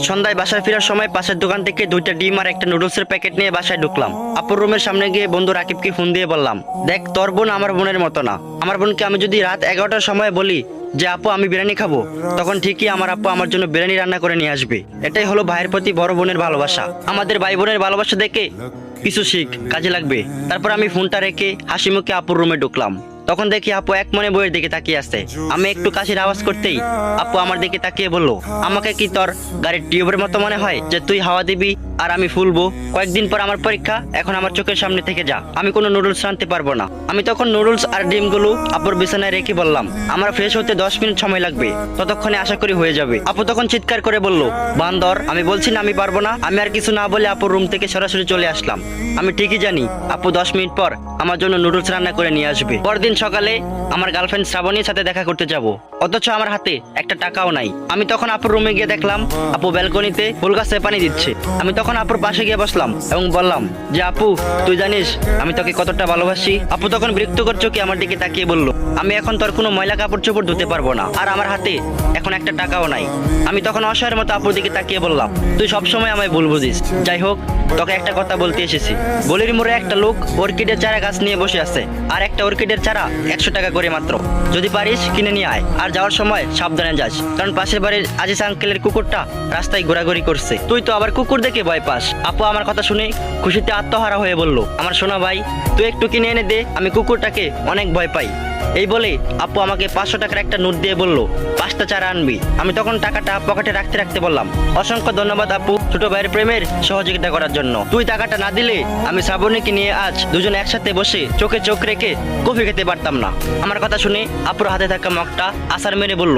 সন্ধ্যায় বাসায় ফেরার সময় পাশের দোকান থেকে 2টা ডিম আর একটা নুডলসের প্যাকেট নিয়ে বাসায় ঢুকলাম। আপুর রুমের সামনে গিয়ে বন্ধু রাকিবকে ফোন দিয়ে বললাম, দেখ তোর বোন আমার বোনের মতো না। আমার বোনকে আমি যদি রাত 11টার সময় বলি যে আপু আমি বিরিয়ানি খাবো, তখন ঠিকই আমার আপু আমার জন্য বিরিয়ানি রান্না করে নিয়ে আসবে। এটাই হলো ভাইয়ের প্রতি বড় বোনের ভালোবাসা। আমাদের ভাই বোনের ভালোবাসা দেখে কিছু শিখ, কাজে লাগবে। তারপর আমি ফোনটা রেখে হাসি মুখে আপুর রুমে ঢুকলাম। তখন দেখি আপু এক মনে বইয়ের দিকে তাকিয়ে আছে। আমি একটু কাশির আওয়াজ করতেই আপু আমার দিকে তাকিয়ে বলল, আমাকে কি তোর গাড়ির টিউবের মতো মনে হয় যে তুই হাওয়া দিবি আর আমি ফুলবো? কয়েকদিন পর আমার পরীক্ষা, এখন আমার চোখের সামনে থেকে যা, আমি কোনো নুডলস রাঁধতে পারবো না। আমি তখন নুডলস আর ডিমগুলো আপুর বিছানায় রেখে বললাম, আমার ফ্রেশ হতে 10 মিনিট সময় লাগবে, ততক্ষণে আশা করি হয়ে যাবে। আপু তখন চিৎকার করে বলল, বান্দর, আমি বলছি না আমি পারবো না। আমি আর কিছু না বলে আপুর রুম থেকে সরাসরি চলে আসলাম। আমি ঠিকই জানি আপু 10 মিনিট পর আমার জন্য নুডলস রান্না করে নিয়ে আসবে। পরদিন সকালে আমার গার্লফ্রেন্ড শ্রাবণীর সাথে দেখা করতে যাব, অথচ আমার হাতে একটা টাকাও নাই। আমি তখন আপুর রুমে গিয়ে দেখলাম আপু ব্যালকনিতে ফুল গাছে পানি দিচ্ছে। আমি তখন আপুর পাশে গিয়ে বসলাম এবং বললাম যে আপু, তুই জানিস আমি তোকে কতটা ভালোবাসি। আপু তখন বিরক্তিকর চোখে আমার দিকে তাকিয়ে বলল, আমি এখন তোর কোনো ময়লা কাপড় চোপড় ধুতে পারবো না, আর আমার হাতে এখন একটা টাকাও নাই। আমি তখন অসহায়ের মতো আপুর দিকে তাকিয়ে বললাম, তুই সবসময় আমায় ভুল বুঝিস। যাই হোক, তোকে একটা কথা বলতে এসেছি। গলির মোড়ে একটা লোক অর্কিডের চারা গাছ নিয়ে বসে আছে, আর একটা অর্কিডের চারা 100 টাকা করে মাত্র। যদি পারিস কিনে নিয়ে আয়, আর যাওয়ার সময় সাবধানে যাস, কারণ পাশের বাড়ির আজিজ আঙ্কেলের কুকুরটা রাস্তায় ঘোরাঘুরি করছে। তুই তো আবার কুকুর দেখে ভয় পাস। আপু আমার কথা শুনে খুশিতে আত্মহারা হয়ে বলল, আমার সোনা ভাই, তুই একটু কিনে এনে দে, আমি কুকুরটাকে অনেক ভয় পাই। এই বলে আপু আমাকে 500 টাকার একটা নোট দিয়ে বলল, 5টা চারা আনবি। আমি তখন টাকাটা পকেটে রাখতে রাখতে বললাম, অসংখ্য ধন্যবাদ আপু, ছোট ভাইয়ের প্রেমের সহযোগিতা করার জন্য। তুই টাকাটা না দিলে আমি শ্রাবণীকে নিয়ে আজ দুজন একসাথে বসে চোখে চোখ রেখে কফি খেতে পারতাম না। আমার কথা শুনে আপুর হাতে থাকা মগটা আসার মেরে বলল,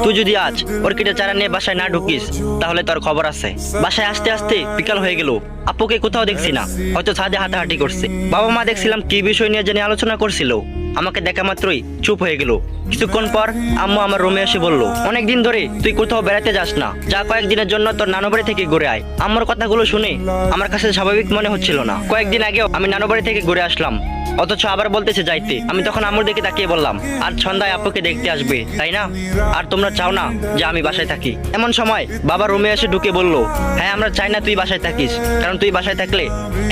তুই যদি আজ অর্কিডের চারা নিয়ে বাসায় না ঢুকিস তাহলে তোর খবর আছে। বাসায় আসতে আসতে বিকাল হয়ে গেল। আপুকে কোথাও দেখছি না, হয়তো ছাদে হাঁটাহাঁটি করছে। বাবা মা দেখছিলাম কি বিষয় নিয়ে জানি আলোচনা করছিল। আমাকে দেখা মাত্রই চুপ হয়ে গেল। কিছুক্ষণ পর আম্মু আমার রুমে এসে বলল, অনেকদিন ধরে তুই কোথাও বেড়াতে যাস না, যা কয়েকদিনের জন্য তোর নানু বাড়ি থেকে ঘুরে আয়। আম্মুর কথাগুলো শুনে আমার কাছে স্বাভাবিক মনে হচ্ছিল না। কয়েকদিন আগেও আমি নানু বাড়ি থেকে ঘুরে আসলাম, অথচ আবার বলতেছে যাইতে। আমি তখন আম্মুর দিকে তাকিয়ে বললাম, আর সন্ধ্যায় আপুকে দেখতে আসবে তাই না? আর তোমরা চাও না যে আমি বাসায় থাকি? এমন সময় বাবা রুমে এসে ঢুকে বলল, হ্যাঁ আমরা চাই না তুই বাসায় থাকিস, কারণ তুই বাসায় থাকলে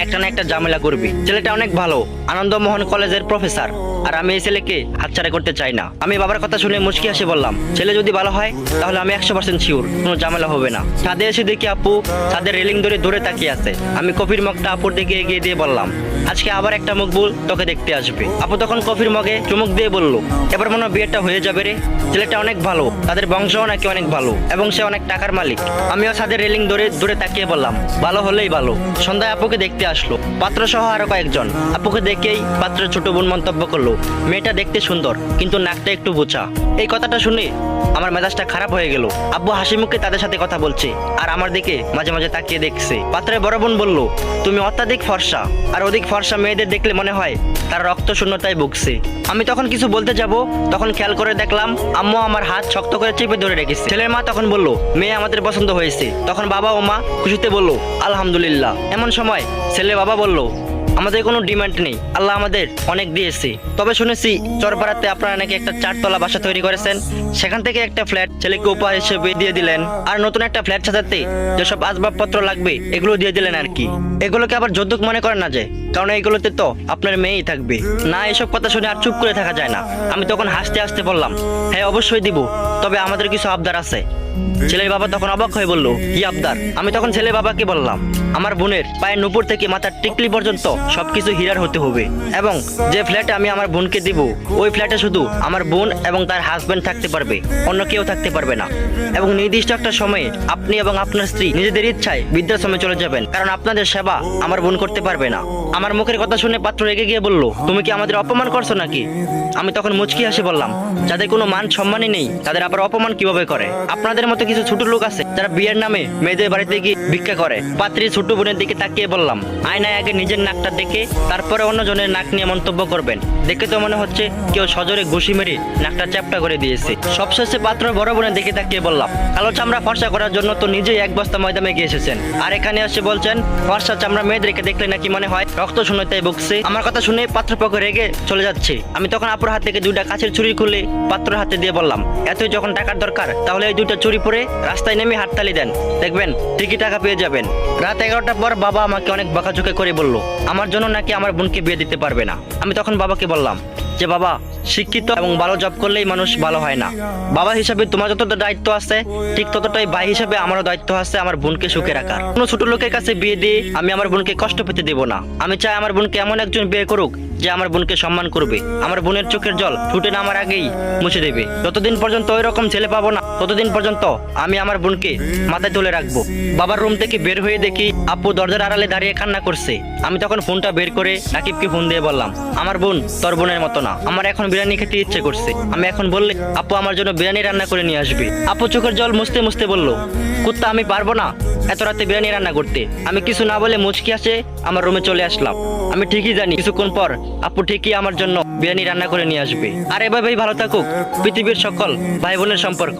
একটা না একটা ঝামেলা করবি। ছেলেটা অনেক ভালো, আনন্দমোহন কলেজের প্রফেসর, আর আমি এই ছেলেকে হাতছাড়া করতে চাই না। আমি বাবার কথা শুনে মুচকি হাসি বললাম, ছেলে যদি ভালো হয় তাহলে আমি 100% শিওর কোনো ঝামেলা হবে না। ছাদে এসে দেখি আপু ছাদের রেলিং ধরে দূরে তাকিয়ে আছে। আমি কফির মগটা আপুর দিকে এগিয়ে দিয়ে বললাম, আজকে আবার একটা মকবুল তোকে দেখতে আসবে। আপু তখন কফির মগে চুমুক দিয়ে বলল, এবার মনে হয় বিয়েটা হয়ে যাবে রে। ছেলেটা অনেক ভালো, তাদের বংশও নাকি অনেক ভালো, এবং সে অনেক টাকার মালিক। আমিও ছাদের রেলিং ধরে দূরে তাকিয়ে বললাম, ভালো হলেই ভালো। সন্ধ্যায় আপুকে দেখতে আসলো পাত্র সহ আরো কয়েকজন। আপুকে দেখেই পাত্রের ছোট বোন মন্তব্য করলো, মেয়েটা দেখতে সুন্দর কিন্তু নাকটা একটু বোচা। এই কথাটা শুনে আমার মেজাজটা খারাপ হয়ে গেল। আব্বু হাসি মুখে তাদের সাথে কথা বলছে আর আমার দিকে মাঝে মাঝে তাকিয়ে দেখছে। পাত্রের বড় বোন বলল, তুমি অত্যাধিক ফর্সা, আর অধিক ফর্সা মেয়েদের দেখলে মনে হয় তারা রক্ত শূন্যতায় ভুগছে। আমি তখন কিছু বলতে যাব, তখন খেয়াল করে দেখলাম আম্মু আমার হাত শক্ত করে চেপে ধরে রেখেছে। ছেলের মা তখন বলল, মেয়ে আমাদের পছন্দ হয়েছে। তখন বাবা ও মা খুশিতে বলল, আলহামদুলিল্লাহ। এমন সময় ছেলে বাবা বলল, আমাদের কোনো ডিমান্ড নেই, আল্লাহ আমাদের অনেক দিয়েছে। তবে শুনেছি চরপাড়াতে আপনারা নাকি একটা 4তলা বাসা তৈরি করেছেন, সেখান থেকে একটা ফ্ল্যাট ছেলেকে উপহার হিসেবে দিয়ে দিলেন, আর নতুন একটা ফ্ল্যাট সাজাতে যেসব আসবাবপত্র লাগবে এগুলো দিয়ে দিলেন আর কি। এগুলোকে আবার যৌতুক মনে করেন না যে, কারণ এইগুলোতে তো আপনার মেয়েই থাকবে না। এসব কথা শুনে আর চুপ করে থাকা যায় না। আমি তখন হাসতে হাসতে বললাম, হ্যাঁ অবশ্যই দিব, তবে আমাদের কিছু আবদার আছে। ছেলের বাবা তখন অবাক হয়ে বলল, কি আবদার? আমি তখন ছেলের বাবাকে বললাম, আমার বোনের পায়ের নুপুর থেকে মাথার টিকলি পর্যন্ত সবকিছু হীরার হতে হবে, এবং যে ফ্ল্যাটে আমি আমার বোনকে দিব ওই ফ্ল্যাটে শুধু আমার বোন এবং তার হাজবেন্ড থাকতে পারবে, অন্য কেউ থাকতে পারবে না। এবং নির্দিষ্ট একটা সময়ে আপনি এবং আপনার স্ত্রী নিজেদের ইচ্ছায় বৃদ্ধাশ্রমে চলে যাবেন, কারণ আপনাদের সেবা আমার বোন করতে পারবে না। আমার মুখের কথা শুনে পাত্র রেগে গিয়ে বলল, তুমি কি আমাদের অপমান করছো নাকি? আমি তখন মুচকি হাসি বললাম, যাদের কোনো মান সম্মানই নেই তাদের আবার অপমান কিভাবে করে? আপনাদের মতো কিছু ছোট লোক আছে যারা বিয়ের নামে মেয়েদের বাড়িতে গিয়ে ভিক্ষা করে। পাত্রী ছোট বোনের দিকে তাকিয়ে বললাম, আয়নায় আগে নিজের নাকটা দেখে তারপরে অন্যজনের নাক নিয়ে মন্তব্য করবেন। দেখে তো মনে হচ্ছে কেউ সজোরে ঘুষি মেরে নাকটা চ্যাপটা করে দিয়েছে। সবশেষে পাত্র বড় বোনের দিকে তাকিয়ে বললাম, কালো চামড়া ফর্সা করার জন্য তো নিজেই 1 বস্তা ময়দা মেখে এসেছেন, আর এখানে এসে বলছেন ফর্সা চামড়া মেয়েদেরকে দেখলে নাকি মনে হয় রক্ত শূন্যতায় ভুগছে। আমার কথা শুনে পাত্রপক্ষ রেগে চলে যাচ্ছে। আমি তখন আপুর হাত থেকে 2টা কাছের ছুরি খুলে পাত্রের হাতে দিয়ে বললাম, এতই যখন টাকার দরকার তাহলে এই 2টা ছুরি চুরি পরে রাস্তায় নেমে হাততালি দেন, দেখবেন ঠিকই টাকা পেয়ে যাবেন। রাত 11টার পর বাবা আমাকে অনেক বকাঝকা করে বলল আমার জন্য নাকি আমার বোনকে বিয়ে দিতে পারবে না। আমি তখন বাবাকে বললাম যে বাবা, শিক্ষিত এবং ভালো জব করলেই মানুষ ভালো হয় না। বাবা হিসাবে তোমার যতটা দায়িত্ব আছে ঠিক ততটাই ভাই হিসাবে আমারও দায়িত্ব আছে আমার বোনকে সুখে রাখার। কোনো ছোট লোকের কাছে বিয়ে দিয়ে আমি আমার বোনকে কষ্ট পেতে দেব না। আমি চাই আমার বোনকে এমন একজন বিয়ে করুক যে আমার বোনকে সম্মান করবে, আমার বোনের চোখের জল ফুটে নামার আগেই মুছে দেবে। যতদিন পর্যন্ত ওই রকম ছেলে পাবো না ততদিন পর্যন্ত আমি আমার বোনকে মাথায় তুলে রাখবো। বাবার রুম থেকে বের হয়ে দেখি আপু দরজার আড়ালে দাঁড়িয়ে কান্না করছে। আমি তখন ফোনটা বের করে রাকিবকে ফোন দিয়ে বললাম, আমার বোন তোর বোনের মতো না, আমার এখন বিরিয়ানি খেতে ইচ্ছে করছে। আমি এখন বললে আপু আমার জন্য বিরিয়ানি রান্না করে নিয়ে আসবে। আপু চোখের জল মুছতে মুছতে বলল, কুত্তা আমি পারবো না এত রাতে বিরিয়ানি রান্না করতে। আমি কিছু না বলে মুচকি আসে আমার রুমে চলে আসলাম। আমি ঠিকই জানি কিছুক্ষণ পর আপু ঠিকই আমার জন্য বিরিয়ানি রান্না করে নিয়ে আসবে। আর এভাবেই ভালো থাকুক পৃথিবীর সকল ভাই বোনের সম্পর্ক।